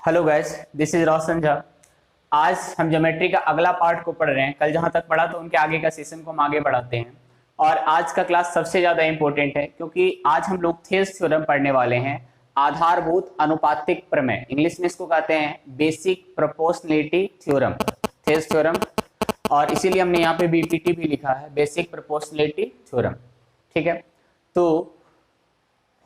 Hello guys, this is रोशन झा। आज हम geometry का अगला पार्ट को पढ़ रहे हैं। कल जहां तक पढ़ा तो उनके आगे का सेशन को हम आगे बढ़ाते हैं। और आज का क्लास सबसे ज्यादा इंपॉर्टेंट है क्योंकि आज हम लोग थेल्स थ्योरम पढ़ने वाले हैं। आधारभूत अनुपातिक प्रमेय, इंग्लिश में इसको कहते हैं basic proportionality theorem, Thales theorem. और इसीलिए हमने यहाँ पे बीपीटी भी लिखा है, बेसिक प्रोपोर्शनलिटी थ्योरम। ठीक है, तो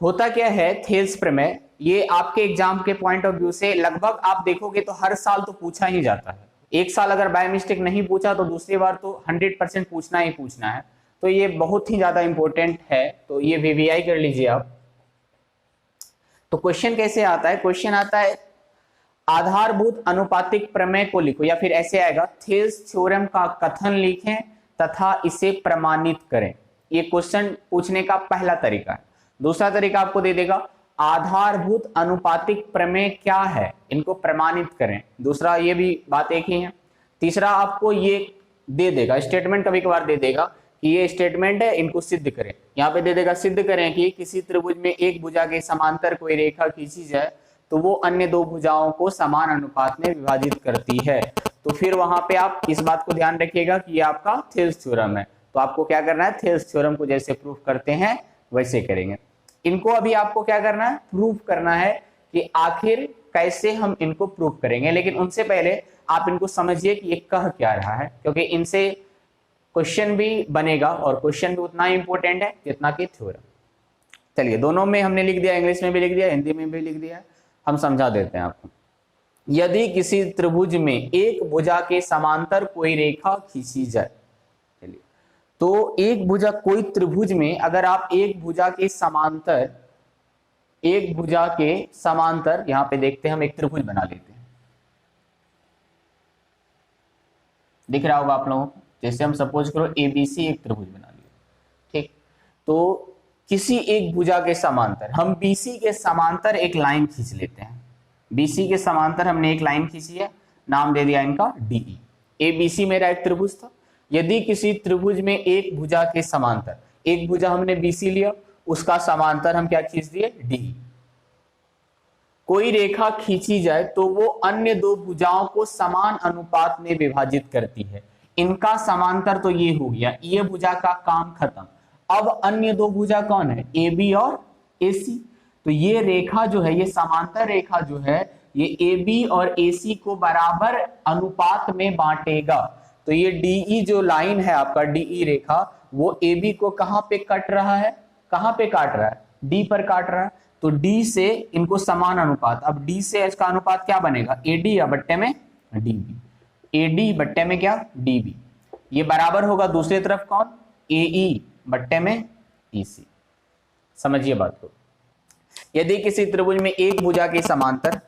होता क्या है थेल्स प्रमेय, ये आपके एग्जाम के पॉइंट ऑफ व्यू से लगभग आप देखोगे तो हर साल तो पूछा ही जाता है। एक साल अगर बाय मिस्टेक नहीं पूछा तो दूसरी बार तो 100% पूछना ही पूछना है। तो ये बहुत ही ज्यादा इंपॉर्टेंट है, तो ये वीवीआई कर लीजिए आप। तो क्वेश्चन कैसे आता है? क्वेश्चन आता है आधारभूत अनुपातिक प्रमेय को लिखो, या फिर ऐसे आएगा थेल्स थ्योरम का कथन लिखें तथा इसे प्रमाणित करें। ये क्वेश्चन पूछने का पहला तरीका है। दूसरा तरीका आपको दे देगा आधारभूत अनुपातिक प्रमेय क्या है, इनको प्रमाणित करें। दूसरा, ये भी बात एक ही है। तीसरा आपको ये दे देगा स्टेटमेंट, कभी कभार दे देगा कि ये स्टेटमेंट है, इनको सिद्ध करें। यहाँ पे दे देगा सिद्ध करें कि किसी त्रिभुज में एक भुजा के समांतर कोई रेखा खींची जाए तो वो अन्य दो भुजाओं को समान अनुपात में विभाजित करती है। तो फिर वहां पे आप इस बात को ध्यान रखिएगा कि ये आपका थेल्स थ्योरम है। तो आपको क्या करना है, थेल्स थ्योरम को जैसे प्रूफ करते हैं वैसे करेंगे। इनको अभी आपको क्या करना है, प्रूफ करना है कि आखिर कैसे हम इनको प्रूफ करेंगे। लेकिन उनसे पहले आप इनको समझिए कि ये कह क्या रहा है, क्योंकि इनसे क्वेश्चन भी बनेगा और क्वेश्चन भी उतना ही इंपॉर्टेंट है जितना कि थ्योरम। चलिए, दोनों में हमने लिख दिया, इंग्लिश में भी लिख दिया, हिंदी में भी लिख दिया। हम समझा देते हैं आपको। यदि किसी त्रिभुज में एक भुजा के समांतर कोई रेखा खींची जाए, तो एक भुजा, कोई त्रिभुज में अगर आप एक भुजा के समांतर यहां पे देखते हैं, हम एक त्रिभुज बना लेते हैं। दिख रहा होगा आप लोगों को, जैसे हम सपोज करो एबीसी एक त्रिभुज बना लिया। ठीक, तो किसी एक भुजा के समांतर हम बीसी के समांतर एक लाइन खींच लेते हैं। बीसी के समांतर हमने एक लाइन खींची है, नाम दे दिया इनका डीई। एबीसी मेरा एक त्रिभुज था। यदि किसी त्रिभुज में एक भुजा के समांतर, एक भुजा हमने बीसी लिया, उसका समांतर हम क्या खींच दिए, डी, कोई रेखा खींची जाए तो वो अन्य दो भुजाओं को समान अनुपात में विभाजित करती है। इनका समांतर तो ये हो गया, ये भुजा का काम खत्म। अब अन्य दो भुजा कौन है, ए बी और ए सी। तो ये रेखा जो है, ये समांतर रेखा जो है, ये ए बी और ए सी को बराबर अनुपात में बांटेगा। तो ये डीई जो लाइन है आपका, डीई रेखा, वो ए बी को कहां पे कट रहा है, कहां पे काट रहा है, डी पर काट रहा है। तो डी से इनको समान अनुपात, अब डी से इसका अनुपात क्या बनेगा, एडी या बट्टे में डीबी, एडी बट्टे में क्या, डीबी। ये बराबर होगा दूसरी तरफ कौन, एई बट्टे में ईसी। समझिए बात को। यदि किसी त्रिभुज में एक भुजा के समांतर,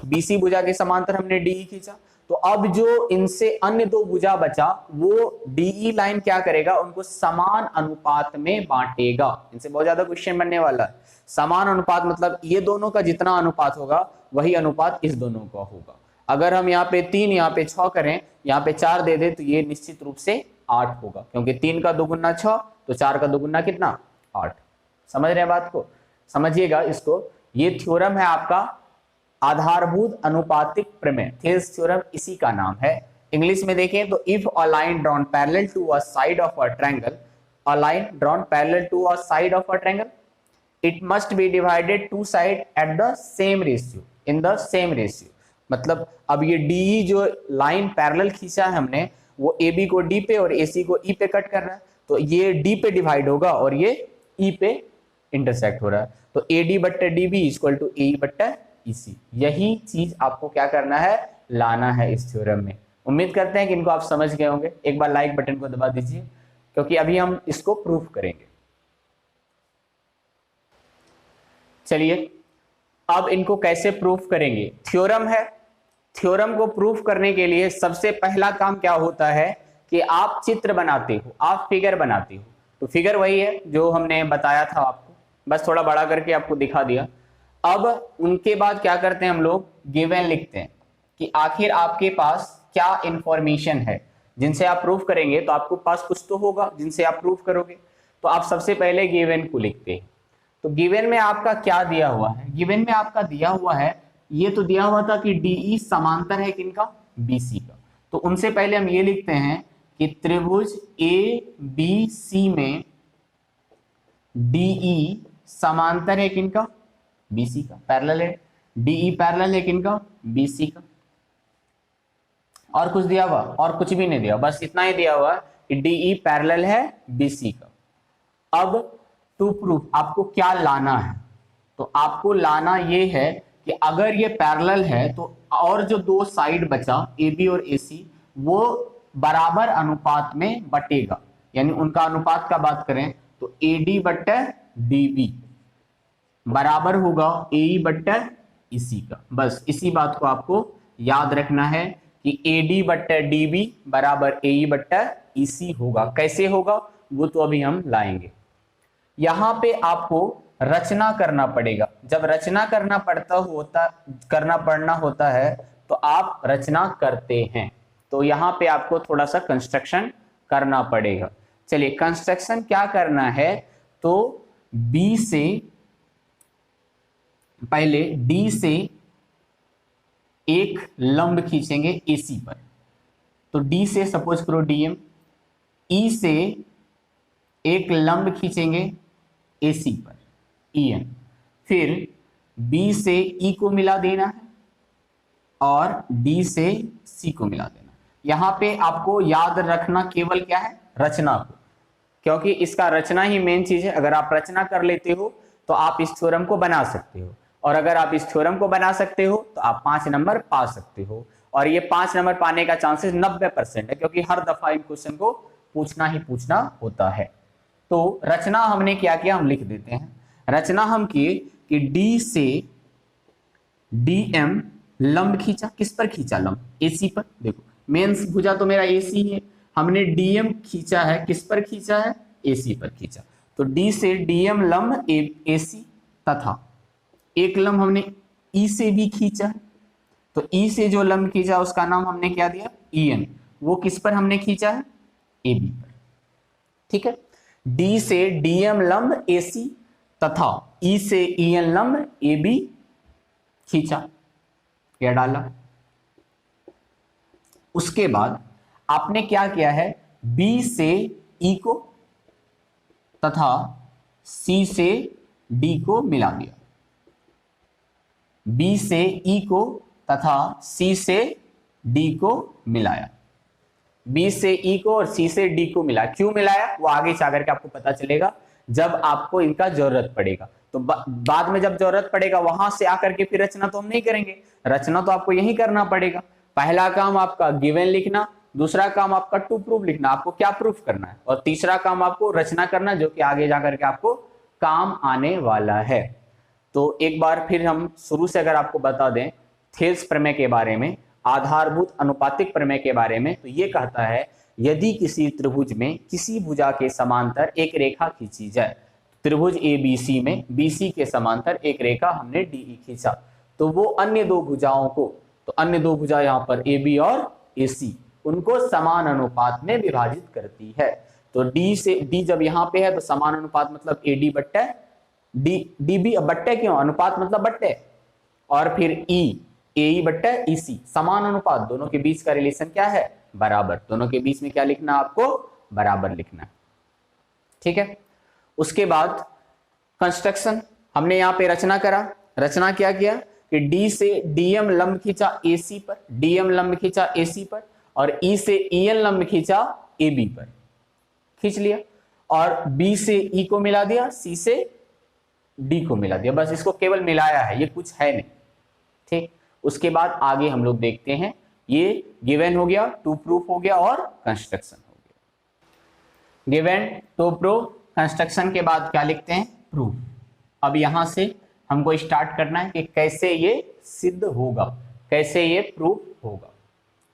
बीसी भुजा के समांतर हमने डीई खींचा, तो अब जो इनसे अन्य दो भुजा बचा वो डीई लाइन क्या करेगा, उनको समान अनुपात में बांटेगा। इनसे बहुत ज्यादा क्वेश्चन बनने वाला है। समान अनुपात मतलब ये दोनों का जितना अनुपात होगा वही अनुपात इस दोनों का होगा। अगर हम यहाँ पे 3, यहाँ पे 6 करें, यहाँ पे 4 दे दे, तो ये निश्चित रूप से 8 होगा, क्योंकि 3 का दोगुना 6, तो 4 का दोगुना कितना, 8। समझ रहे हैं बात को, समझिएगा इसको। ये थ्योरम है आपका आधारभूत अनुपातिक प्रमेय, थेल्स थ्योरम इसी का नाम है। इंग्लिश में देखें तो if a line drawn parallel to a side of a triangle, a line drawn parallel to a side of a triangle, it must be divided two side at the same ratio, in the same ratio. मतलब अब ये DE जो line parallel खींचा है हमने, वो A B को D पे और ए सी को ई पे कट कर रहा है, तो ये डी पे डिवाइड होगा और ये ई पे इंटरसेक्ट हो रहा है। तो ए डी बट्टे डी बी इक्वल टू ए बट्टे इसी, यही चीज आपको क्या करना है, लाना है इस थ्योरम में। उम्मीद करते हैं कि इनको आप समझ गए होंगे। एक बार लाइक बटन को दबा दीजिए, क्योंकि अभी हम इसको प्रूफ करेंगे। चलिए, अब इनको कैसे प्रूफ करेंगे, थ्योरम है। थ्योरम को प्रूफ करने के लिए सबसे पहला काम क्या होता है कि आप चित्र बनाते हो, आप फिगर बनाते हो। तो फिगर वही है जो हमने बताया था आपको, बस थोड़ा बड़ा करके आपको दिखा दिया। अब उनके बाद क्या करते हैं हम लोग, गिवन लिखते हैं कि आखिर आपके पास क्या इंफॉर्मेशन है जिनसे आप प्रूफ करेंगे। तो आपके पास कुछ तो होगा जिनसे आप प्रूफ करोगे। तो आप सबसे पहले गिवन को लिखते हैं। तो गिवन में आपका क्या दिया हुआ है, गिवन में आपका दिया हुआ है ये तो दिया हुआ था कि डीई समांतर है किनका, बीसी का। तो उनसे पहले हम ये लिखते हैं कि त्रिभुज ए बी सी में डीई समांतर है किनका, बीसी का, पैरेलल है। डीई पैरेलल है किनका, बीसी का। और कुछ दिया हुआ, और कुछ भी नहीं दिया, बस इतना ही दिया हुआ कि डीई पैरेलल है बीसी का। अब टू प्रूफ आपको क्या लाना है, तो आपको लाना ये है कि अगर ये पैरेलल है तो और जो दो साइड बचा ए बी और ए सी वो बराबर अनुपात में बटेगा, यानी उनका अनुपात का बात करें तो ए डी बट्टे डी बी बराबर होगा ए ई बट्टे इसी का। बस इसी बात को आपको याद रखना है कि ए डी बट्टे डी बी बराबर ए ई बट्टे इसी होगा। कैसे होगा वो तो अभी हम लाएंगे। यहां पे आपको रचना करना पड़ेगा। जब रचना करना पड़ना होता है तो आप रचना करते हैं, तो यहां पे आपको थोड़ा सा कंस्ट्रक्शन करना पड़ेगा। चलिए कंस्ट्रक्शन क्या करना है, तो बी से पहले डी से एक लंब खींचेंगे एसी पर, तो डी से सपोज करो डीएम, ई से एक लंब खींचेंगे एसी पर EN, फिर B से E को मिला देना है और D से C को मिला देना। यहां पे आपको याद रखना केवल क्या है, रचना को, क्योंकि इसका रचना ही मेन चीज है। अगर आप रचना कर लेते हो तो आप इस थ्योरम को बना सकते हो, और अगर आप इस थ्योरम को बना सकते हो तो आप 5 नंबर पा सकते हो। और ये 5 नंबर पाने का चांसेस 90% है, क्योंकि हर दफा इन क्वेश्चन को पूछना ही पूछना होता है। तो रचना हमने क्या किया, हम लिख देते हैं। रचना हम किए कि डी से डीएम लंब खींचा, किस पर खींचा, लंब एसी पर। देखो मेन भुजा तो मेरा एसी है, हमने डीएम खींचा है, किस पर खींचा है, एसी पर खींचा। तो डी से डीएम लंब एसी, तथा एक लंब हमने ई से भी खींचा है। तो ई से जो लंब खींचा उसका नाम हमने क्या दिया, EN, वो किस पर हमने खींचा है, AB पर। ठीक है, डी से डीएम लंब एसी तथा ई से EN लंब AB खींचा, क्या डाला। उसके बाद आपने क्या किया है, B से E को तथा C से D को मिला दिया। B से E को तथा C से D को मिलाया। B से E को और C से D को मिला। क्यों मिलाया वो आगे जाकर के आपको पता चलेगा, जब आपको इनका जरूरत पड़ेगा। तो बाद में जब जरूरत पड़ेगा वहां से आकर के फिर रचना तो हम नहीं करेंगे, रचना तो आपको यही करना पड़ेगा। पहला काम आपका गिवन लिखना, दूसरा काम आपका टू प्रूफ लिखना, आपको क्या प्रूफ करना है, और तीसरा काम आपको रचना करना, जो कि आगे जाकर के आपको काम आने वाला है। तो एक बार फिर हम शुरू से अगर आपको बता दें थेल्स प्रमेय के बारे में, आधारभूत अनुपातिक प्रमेय के बारे में, तो ये कहता है यदि किसी त्रिभुज में किसी भुजा के समांतर एक रेखा खींची जाए, त्रिभुज ABC में BC के समांतर एक रेखा हमने DE खींचा, तो वो अन्य दो भुजाओं को, तो अन्य दो भुजा यहाँ पर AB और AC, उनको समान अनुपात में विभाजित करती है। तो D से D जब यहाँ पे है तो समान अनुपात मतलब AD बट्टे DB, बट्टे क्यों, अनुपात मतलब बट्टे, और फिर AE बट्टे EC, समान अनुपात, दोनों के बीच का रिलेशन क्या है, बराबर। दोनों के बीच में क्या लिखना, आपको बराबर लिखना है। ठीक है, उसके बाद कंस्ट्रक्शन, हमने यहाँ पे रचना करा। रचना क्या किया कि D से DM लंब खींचा AC पर, DM लंब खींचा AC पर, और E से EN लंब खींचा AB पर, खींच लिया, और B से E को मिला दिया, C से D को मिला दिया। बस इसको केवल मिलाया है, ये कुछ है नहीं। ठीक, उसके बाद आगे हम लोग देखते हैं, ये गिवन हो गया, टू प्रूफ हो गया, और कंस्ट्रक्शन हो गया। गिवन, टू प्रूफ, कंस्ट्रक्शन के बाद क्या लिखते हैं, प्रूफ। अब यहां से हमको स्टार्ट करना है कि कैसे ये सिद्ध होगा, कैसे ये प्रूफ होगा।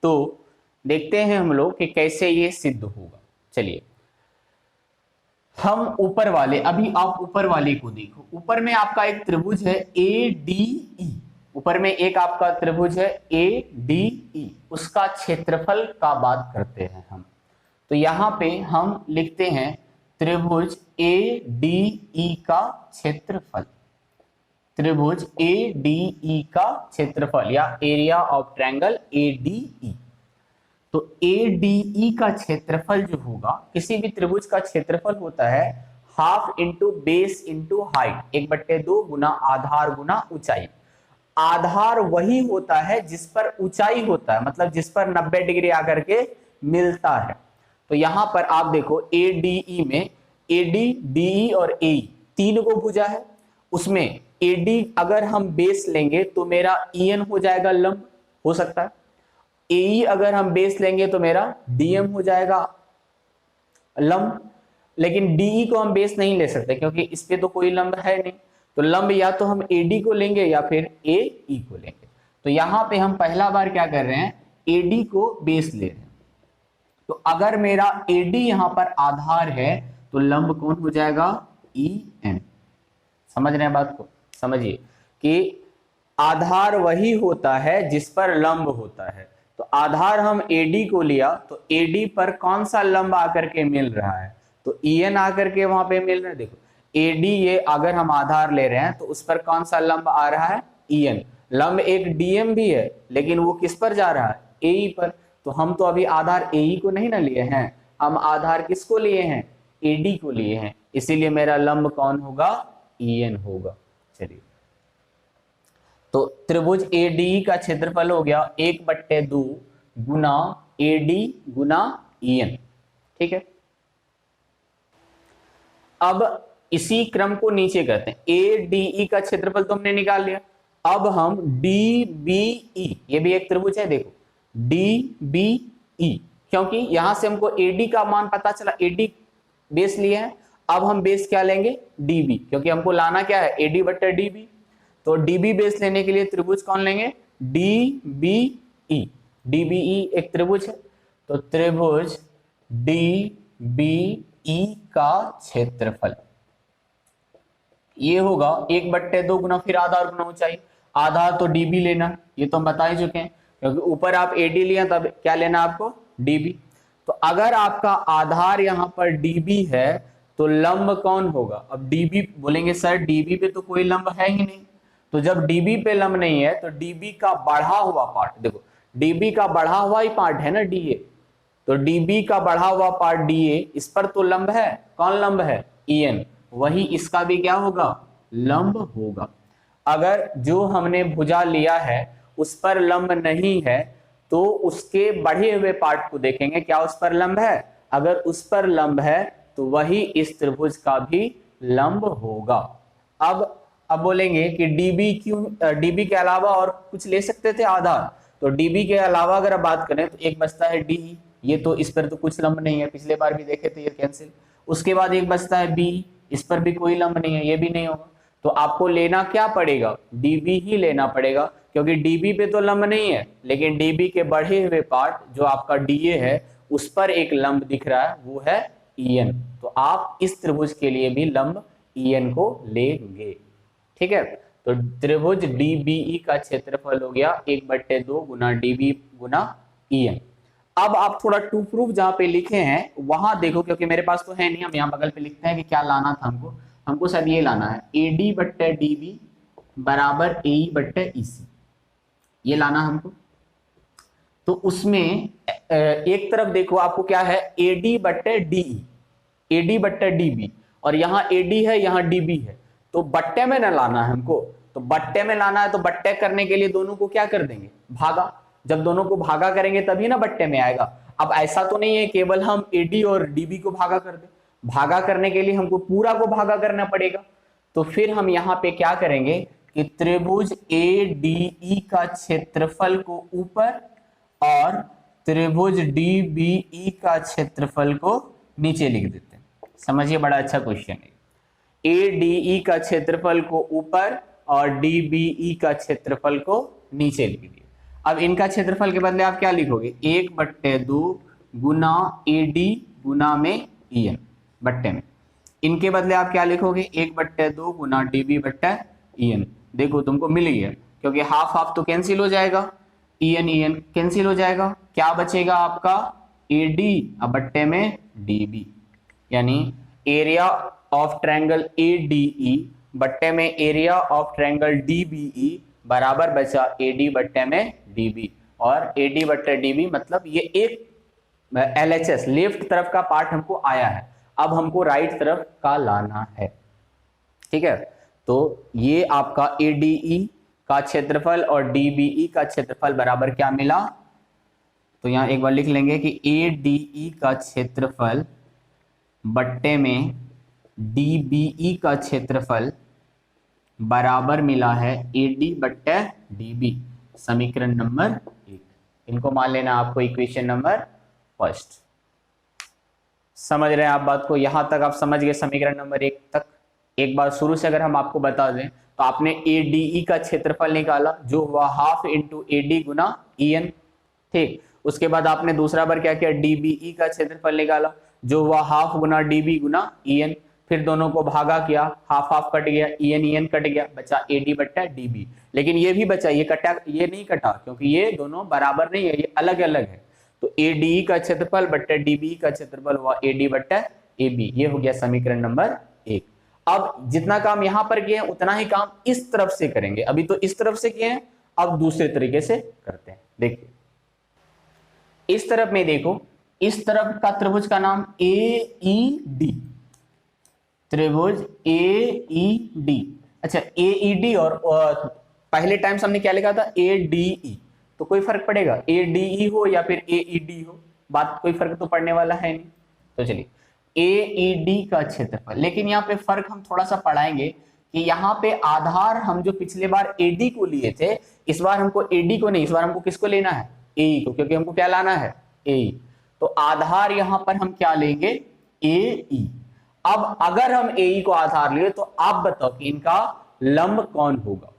तो देखते हैं हम लोग कि कैसे ये सिद्ध होगा। चलिए हम ऊपर वाले, अभी आप ऊपर वाले को देखो। ऊपर में आपका एक त्रिभुज है ADE, ऊपर में एक आपका त्रिभुज है ADE, उसका क्षेत्रफल का बात करते हैं हम। तो यहां पे हम लिखते हैं त्रिभुज ADE का क्षेत्रफल। त्रिभुज ADE का क्षेत्रफल या एरिया ऑफ ट्रायंगल ADE। तो ADE का क्षेत्रफल जो होगा, किसी भी त्रिभुज का क्षेत्रफल होता है half into base into height, 1/2 गुना आधार गुना ऊंचाई। आधार वही होता है जिस पर ऊंचाई होता है, मतलब जिस पर 90 डिग्री आकर के मिलता है। तो यहां पर आप देखो ADE में AD, DE और AE तीन को भुजा है, उसमें AD अगर हम बेस लेंगे तो मेरा EN हो जाएगा लंब, हो सकता है। AE अगर हम बेस लेंगे तो मेरा DM हो जाएगा लंब, लेकिन DE को हम बेस नहीं ले सकते क्योंकि इस पे तो कोई लंब है नहीं। तो लंब या तो हम AD को लेंगे या फिर AE को लेंगे। तो यहां पे हम पहला बार क्या कर रहे हैं, AD को बेस ले रहे हैं। तो अगर मेरा AD यहां पर आधार है तो लंब कौन हो जाएगा, EN। समझ रहे हैं बात को, समझिए कि आधार वही होता है जिस पर लंब होता है। तो आधार हम AD को लिया तो AD पर कौन सा लंब आकर के मिल रहा है, तो EN आकर के वहां पे मिल रहा है। देखो AD ये अगर हम आधार ले रहे हैं तो उस पर कौन सा लंब आ रहा है, EN। लंब एक DM भी है लेकिन वो किस पर जा रहा है, AE पर। तो हम तो अभी आधार AE को नहीं ना लिए हैं, हम आधार किसको लिए हैं, AD को लिए हैं, इसीलिए मेरा लंब कौन होगा, EN होगा। चलिए, तो त्रिभुज ADE का क्षेत्रफल हो गया 1/2 गुना AD गुना EN। ठीक है, अब इसी क्रम को नीचे करते हैं। ADE का क्षेत्रफल तो हमने निकाल लिया, अब हम DBE, ये भी एक त्रिभुज है, देखो DBE, क्योंकि यहां से हमको AD का मान पता चला, AD बेस लिए हैं, अब हम बेस क्या लेंगे, DB, क्योंकि हमको लाना क्या है, AD/DB। तो DB बेस लेने के लिए त्रिभुज कौन लेंगे, DBE। DBE एक त्रिभुज है, तो त्रिभुज DBE का क्षेत्रफल ये होगा 1/2 गुना फिर आधार गुना ऊंचाई। आधार तो DB लेना, ये तो हम बता ही चुके हैं, क्योंकि ऊपर आप AD लिया तब क्या लेना आपको, DB। तो अगर आपका आधार यहां पर DB है तो लंब कौन होगा, अब DB बोलेंगे सर DB पे तो कोई लंब है ही नहीं। तो जब DB पे लंब नहीं है तो DB का बढ़ा हुआ पार्ट, देखो DB का बढ़ा हुआ ही पार्ट है ना DA, तो DB का बढ़ा हुआ पार्ट DA, इस पर तो लंब है, कौन लंब है, EN, वही इसका भी क्या होगा, लंब होगा। अगर जो हमने भुजा लिया है उस पर लंब नहीं है तो उसके बढ़े हुए पार्ट को देखेंगे, क्या उस पर लंब है, अगर उस पर लंब है तो वही इस त्रिभुज का भी लंब होगा। अब बोलेंगे कि DB क्यों, DB के अलावा और कुछ ले सकते थे आधार, तो DB के अलावा अगर बात करें तो एक बचता है DE, ये तो इस पर तो कुछ लंब नहीं है, पिछले बार भी देखे थे, ये कैंसिल। उसके बाद एक बचता है BE, इस पर भी कोई लंब नहीं है, ये भी नहीं होगा। तो आपको लेना क्या पड़ेगा, DB ही लेना पड़ेगा, क्योंकि DB पे तो लंब नहीं है, लेकिन DB के बढ़े हुए पार्ट जो आपका DA है उस पर एक लंब दिख रहा है, वो है EN। तो आप इस त्रिभुज के लिए भी लंब EN को लेंगे। ठीक है, तो त्रिभुज DBE का क्षेत्रफल हो गया 1/2 गुना DB गुना EN। अब आप थोड़ा टू प्रूफ जहां पे लिखे हैं वहां देखो, क्योंकि मेरे पास तो है नहीं, हम यहाँ बगल पे लिखते हैं कि क्या लाना था हमको शायद ये लाना है, AD/DB बराबर AE/EC, ये लाना हमको। तो उसमें एक तरफ देखो आपको क्या है, AD/DE, AD/DB, और यहाँ AD है यहाँ DB है, तो बट्टे में ना लाना है हमको। तो बट्टे में लाना है तो बट्टे करने के लिए दोनों को क्या कर देंगे, भागा। जब दोनों को भागा करेंगे तभी ना बट्टे में आएगा। अब ऐसा तो नहीं है केवल हम AD और DB को भागा कर दें, भागा करने के लिए हमको पूरा को भागा करना पड़ेगा। तो फिर हम यहाँ पे क्या करेंगे कि त्रिभुज ADE का क्षेत्रफल को ऊपर और त्रिभुज DBE का क्षेत्रफल को नीचे लिख देते हैं। समझिए, बड़ा अच्छा क्वेश्चन है। ADE का क्षेत्रफल को ऊपर और DBE का क्षेत्रफल को नीचे लिख दिए। अब इनका क्षेत्रफल के बदले आप क्या लिखोगे, 1/2 गुना AD गुना में EN बट्टे में। इनके बदले आप क्या लिखोगे, 1/2 गुना DB/EN। देखो तुमको मिल गया, क्योंकि हाफ हाफ तो कैंसिल हो जाएगा, EN कैंसिल हो जाएगा, क्या बचेगा आपका AD अब बट्टे में DB, यानी एरिया ऑफ ट्रायंगल ADE बट्टे में एरिया ऑफ ट्रायंगल DBE बराबर बचा AD बट्टे में DB, और AD बट्टे DB मतलब ये एक LHS लेफ्ट तरफ का पार्ट हमको आया है, अब हमको राइट तरफ का लाना है। ठीक है, तो ये आपका ADE का क्षेत्रफल और DBE का क्षेत्रफल बराबर क्या मिला, तो यहां एक बार लिख लेंगे कि ADE का क्षेत्रफल बट्टे में DBE का क्षेत्रफल बराबर मिला है AD बट्टे DB, समीकरण नंबर 1। इनको मान लेना आपको इक्वेशन नंबर फर्स्ट। समझ रहे हैं आप बात को, यहां तक आप समझ गए समीकरण नंबर 1 तक। एक बार शुरू से अगर हम आपको बता दें तो आपने ADE का क्षेत्रफल निकाला जो हुआ हाफ इंटू AD गुना EN, ठीक। उसके बाद आपने दूसरा बार क्या किया, DBE का क्षेत्रफल निकाला जो हुआ हाफ गुना DB गुना EN, फिर दोनों को भागा किया, हाफ हाफ कट गया, EN कट गया, बचा AD बट्टा DB। लेकिन ये भी बचा, ये कटा, ये नहीं कटा क्योंकि ये दोनों बराबर नहीं है, ये अलग अलग है। तो ADE का क्षेत्रफल बट्टा DBE का क्षेत्रफल हुआ AD बट्टा AB, ये हो गया समीकरण नंबर 1। अब जितना काम यहां पर किए हैं उतना ही काम इस तरफ से करेंगे। अभी तो इस तरफ से किए हैं, अब दूसरे तरीके से करते हैं। देखिए इस तरफ में देखो, इस तरफ का त्रिभुज का नाम AED, त्रिभुज AED। अच्छा AED और पहले टाइम्स हमने क्या लिखा था ADE, तो कोई फर्क पड़ेगा ADE हो या फिर AED हो, बात कोई फर्क तो पड़ने वाला है नहीं। तो चलिए AED का क्षेत्रफल, लेकिन यहाँ पे फर्क हम थोड़ा सा पढ़ाएंगे कि यहाँ पे आधार हम जो पिछले बार AD को लिए थे, इस बार हमको AD को नहीं, इस बार हमको किसको लेना है, AE को, क्योंकि हमको क्या लाना है AE। तो आधार यहां पर हम क्या लेंगे AE। अब अगर हम AE को आधार लिए तो आप बताओ कि इनका लंब कौन होगा।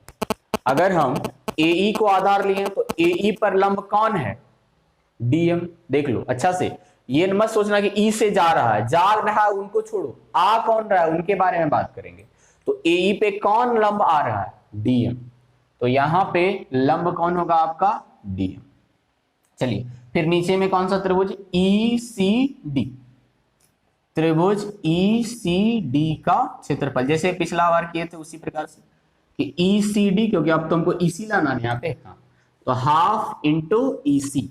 अगर हम AE को आधार लिए तो AE पर लंब कौन है, DM। देख लो अच्छा से, ये मत सोचना कि E से जा रहा है उनको छोड़ो, आ कौन रहा है उनके बारे में बात करेंगे। तो AE पे कौन लंब आ रहा है, DM। तो यहां पे लंब कौन होगा आपका DM। चलिए फिर नीचे में कौन सा त्रिभुज, ECD, त्रिभुज ECD का क्षेत्रफल, जैसे पिछला बार किए थे उसी प्रकार से कि ECD, क्योंकि अब तुमको EC लाना है यहाँ पे, हाँ, तो हाफ इंटू EC।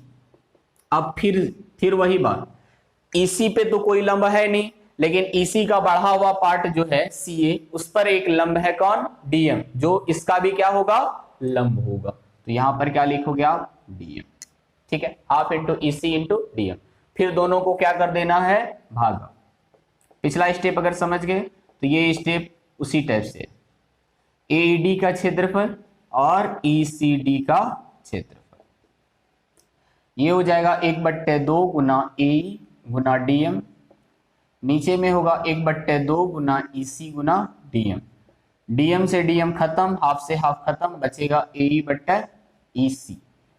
अब फिर वही बात, EC पे तो कोई लंब है नहीं, लेकिन EC का बढ़ा हुआ पार्ट जो है CA, उस पर एक लंब है कौन, DM, जो इसका भी क्या होगा, लंब होगा। तो यहां पर क्या लिखोगे आप, DM। ठीक है, half into EC into DM। फिर दोनों को क्या कर देना है, भागा। पिछला स्टेप अगर समझ गए तो ये स्टेप उसी टाइप से, AED का क्षेत्रफल और ECD का क्षेत्रफल, ये हो जाएगा 1/2 गुना AE गुना DM, नीचे में होगा 1/2 गुना EC गुना DM। DM से DM खत्म, हाफ से हाफ खत्म, बचेगा AE बट्टा EC।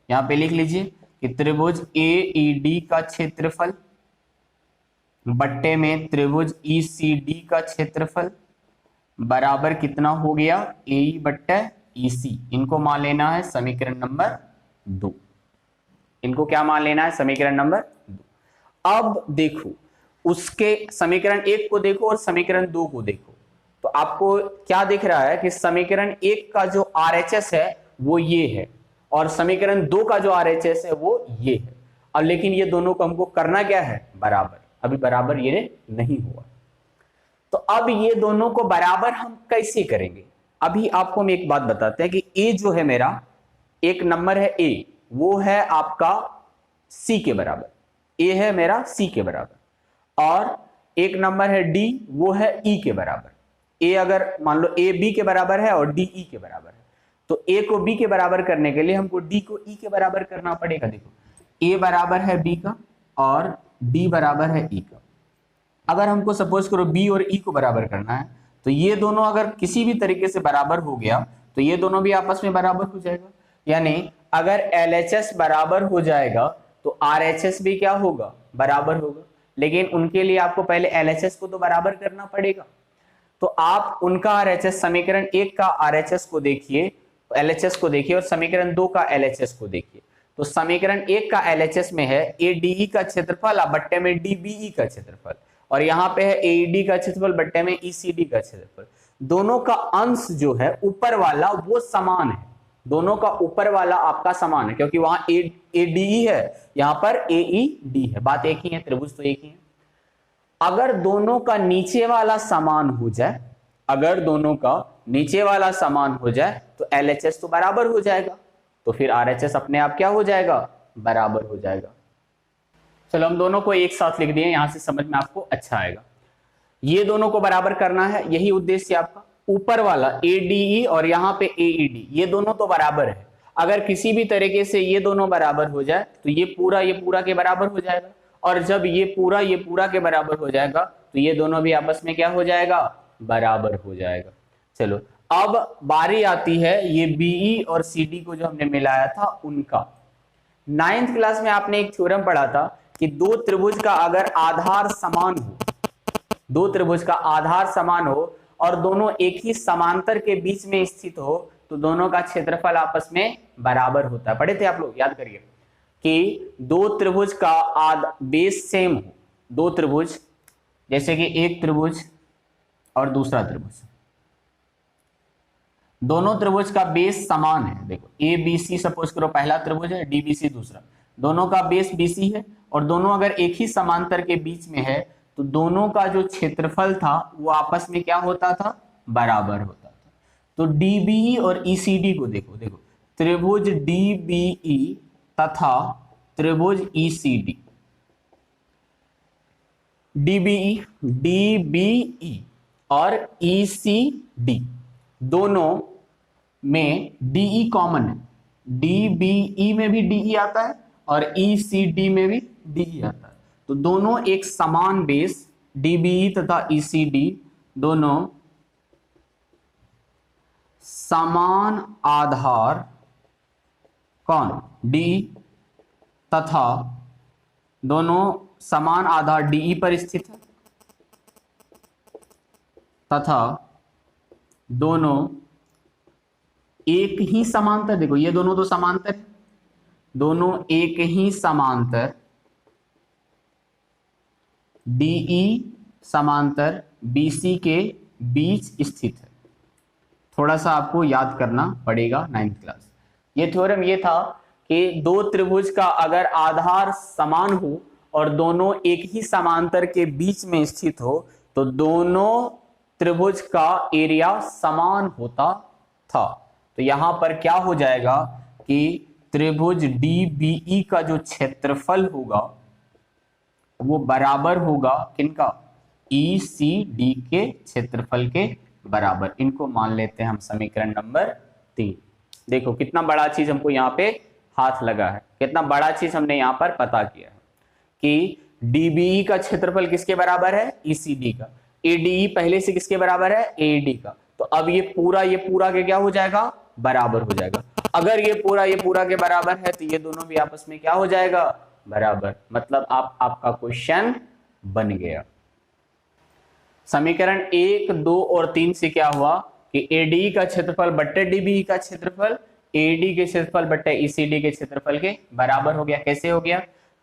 यहां पे लिख लीजिए कि त्रिभुज AED का क्षेत्रफल बट्टे में त्रिभुज ECD का क्षेत्रफल बराबर कितना हो गया, AE बट्टा EC। इनको मान लेना है समीकरण नंबर 2। इनको क्या मान लेना है, समीकरण नंबर 2। अब देखो उसके समीकरण 1 को देखो और समीकरण 2 को देखो, तो आपको क्या दिख रहा है कि समीकरण 1 का जो RHS है वो ये है, और समीकरण 2 का जो RHS है वो ये है। अब लेकिन ये दोनों को हमको करना क्या है, बराबर। अभी बराबर ये नहीं हुआ, तो अब ये दोनों को बराबर हम कैसे करेंगे। अभी आपको हम एक बात बताते हैं कि A जो है मेरा, एक नंबर है A, वो है आपका C के बराबर, A है मेरा C के बराबर, और एक नंबर है D, वो है E के बराबर। A अगर मान लो A B के बराबर है और D E के बराबर है, तो A को B के बराबर करने के लिए हमको D को E के बराबर करना पड़ेगा। देखो A बराबर है B का और D बराबर है E का। अगर हमको सपोज करो B और E को बराबर करना है, तो ये दोनों अगर किसी भी तरीके से बराबर हो गया तो ये दोनों भी आपस में बराबर हो जाएगा। यानी अगर LHS बराबर हो जाएगा तो RHS भी क्या होगा, बराबर होगा। लेकिन उनके लिए आपको पहले LHS को तो बराबर करना पड़ेगा। तो आप उनका RHS, समीकरण 1 का RHS को देखिए, LHS को देखिए, और समीकरण 2 का LHS को देखिए। तो समीकरण 1 का LHS में है ADE का क्षेत्रफल बट्टे में DBE का क्षेत्रफल, और यहाँ पे है AED का क्षेत्रफल बट्टे में ECD का क्षेत्रफल। दोनों का अंश जो है ऊपर वाला वो समान है, दोनों का ऊपर वाला आपका समान है, क्योंकि वहां ए डी ई है, यहां पर ए ई डी है, बात एक ही है, त्रिभुज तो एक ही है। अगर दोनों का नीचे वाला समान हो जाए, अगर दोनों का नीचे वाला समान हो जाए तो LHS तो बराबर हो जाएगा, तो फिर RHS अपने आप क्या हो जाएगा, बराबर हो जाएगा। चलो हम दोनों को एक साथ लिख दिए, यहां से समझ में आपको अच्छा आएगा। ये दोनों को बराबर करना है, यही उद्देश्य आपका। ऊपर वाला ADE और यहाँ पे AED, ये दोनों तो बराबर है। अगर किसी भी तरीके से ये दोनों बराबर हो जाए तो ये पूरा के बराबर हो जाएगा, और जब ये पूरा के बराबर हो जाएगा तो ये दोनों भी आपस में क्या हो जाएगा, बराबर हो जाएगा। चलो अब बारी आती है ये BE और CD को जो हमने मिलाया था उनका। 9th क्लास में आपने एक थ्योरम पढ़ा था कि दो त्रिभुज का अगर आधार समान हो, दो त्रिभुज का आधार समान हो और दोनों एक ही समांतर के बीच में स्थित हो तो दोनों का क्षेत्रफल आपस में बराबर होता है। पढ़े थे आप लोग, याद करिए कि दो त्रिभुज का बेस सेम हो, दो त्रिभुज जैसे कि एक त्रिभुज और दूसरा त्रिभुज, दोनों त्रिभुज का बेस समान है। देखो ABC सपोज करो पहला त्रिभुज है, DBC दूसरा, दोनों का बेस BC है और दोनों अगर एक ही समांतर के बीच में है तो दोनों का जो क्षेत्रफल था वो आपस में क्या होता था, बराबर होता था। तो DBE और ECD को देखो, देखो त्रिभुज DBE तथा त्रिभुज ECD, DBE और ECD दोनों में DE कॉमन है, DBE में भी DE आता है और ECD में भी DE आता है, तो दोनों एक समान बेस DBE तथा ECD दोनों समान आधार कौन DE तथा दोनों समान आधार DE पर स्थित है तथा दोनों एक ही समांतर, देखो ये दोनों तो समांतर है, दोनों एक ही समांतर DE समांतर BC के बीच स्थित है। थोड़ा सा आपको याद करना पड़ेगा 9th क्लास। ये थ्योरम ये था कि दो त्रिभुज का अगर आधार समान हो और दोनों एक ही समांतर के बीच में स्थित हो तो दोनों त्रिभुज का एरिया समान होता था। तो यहां पर क्या हो जाएगा कि त्रिभुज DBE का जो क्षेत्रफल होगा वो बराबर होगा किनका, ECD के क्षेत्रफल के बराबर। इनको मान लेते हैं हम समीकरण नंबर 3। देखो कितना बड़ा चीज हमको यहाँ पे हाथ लगा है, कितना बड़ा चीज हमने यहाँ पर पता किया है कि DBE का क्षेत्रफल किसके बराबर है, ECD का, ADE पहले से किसके बराबर है, AED का। तो अब ये पूरा के क्या हो जाएगा, बराबर हो जाएगा। अगर ये पूरा के बराबर है तो ये दोनों भी आपस में क्या हो जाएगा, बराबर। मतलब आपका क्वेश्चन बन गया। समीकरण 1, 2 और 3 से क्या हुआ कि ADE का क्षेत्रफल बट्टे DBE का क्षेत्रफल AED के क्षेत्रफल बट्टे ECD के क्षेत्रफल के बराबर हो गया। कैसे हो गया,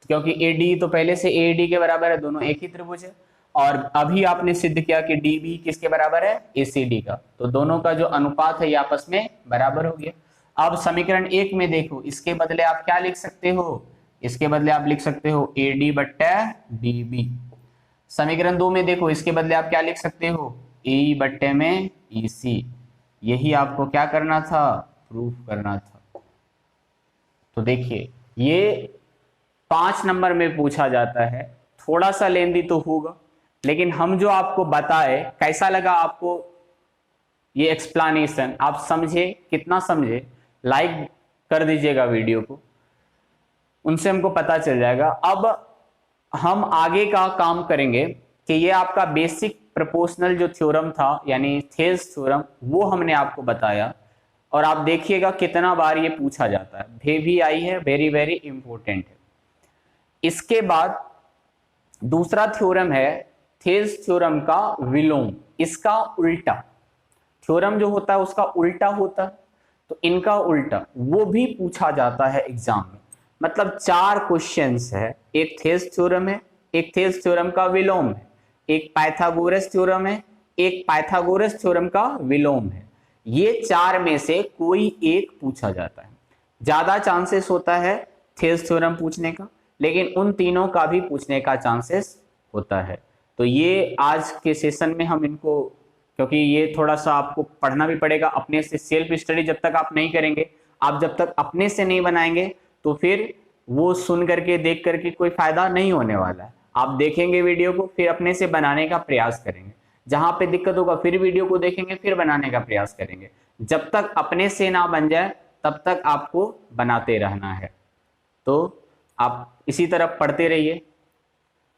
क्योंकि ADE तो पहले से AED के बराबर है, दोनों एक ही त्रिभुज है, और अभी आपने सिद्ध किया कि DBE किसके बराबर है, ACD का, तो दोनों का जो अनुपात है ये आपस में बराबर हो गया। अब समीकरण 1 में देखो, इसके बदले आप क्या लिख सकते हो, इसके बदले आप लिख सकते हो AD बट्टा DB। समीकरण 2 में देखो, इसके बदले आप क्या लिख सकते हो, AE बट्टे में EC। यही आपको क्या करना था, प्रूफ करना था। तो देखिए ये 5 नंबर में पूछा जाता है, थोड़ा सा लेंदी तो होगा, लेकिन हम जो आपको बताए, कैसा लगा आपको ये एक्सप्लेनेशन, आप समझे, कितना समझे, लाइक कर दीजिएगा वीडियो को, उनसे हमको पता चल जाएगा। अब हम आगे का काम करेंगे कि ये आपका बेसिक प्रोपोर्शनल जो थ्योरम था यानी थेल्स थ्योरम, वो हमने आपको बताया, और आप देखिएगा कितना बार ये पूछा जाता है, भी आई है, वेरी वेरी इंपॉर्टेंट है। इसके बाद दूसरा थ्योरम है थेल्स थ्योरम का विलोम, इसका उल्टा थ्योरम जो होता है उसका उल्टा होता है, तो इनका उल्टा वो भी पूछा जाता है एग्जाम में। मतलब 4 क्वेश्चंस है, एक थेल्स थ्योरम है, एक थेल्स थ्योरम का विलोम है, एक पाइथागोरस थ्योरम है, एक पाइथागोरस थ्योरम का विलोम है। ये चार में से कोई एक पूछा जाता है। ज्यादा चांसेस होता है थेल्स थ्योरम पूछने का, लेकिन उन तीनों का भी पूछने का चांसेस होता है। तो ये आज के सेशन में हम इनको, क्योंकि ये थोड़ा सा आपको पढ़ना भी पड़ेगा अपने से, सेल्फ स्टडी जब तक आप नहीं करेंगे, आप जब तक अपने से नहीं बनाएंगे तो फिर वो सुन करके देख करके कोई फायदा नहीं होने वाला है। आप देखेंगे वीडियो को, फिर अपने से बनाने का प्रयास करेंगे, जहां पे दिक्कत होगा फिर वीडियो को देखेंगे, फिर बनाने का प्रयास करेंगे। जब तक अपने से ना बन जाए तब तक आपको बनाते रहना है। तो आप इसी तरह पढ़ते रहिए,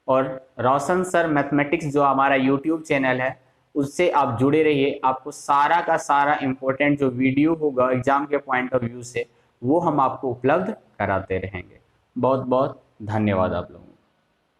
और रोशन सर मैथमेटिक्स जो हमारा यूट्यूब चैनल है उससे आप जुड़े रहिए। आपको सारा का सारा इंपॉर्टेंट जो वीडियो होगा एग्जाम के पॉइंट ऑफ व्यू से, वो हम आपको उपलब्ध कराते रहेंगे। बहुत बहुत धन्यवाद आप लोगों को।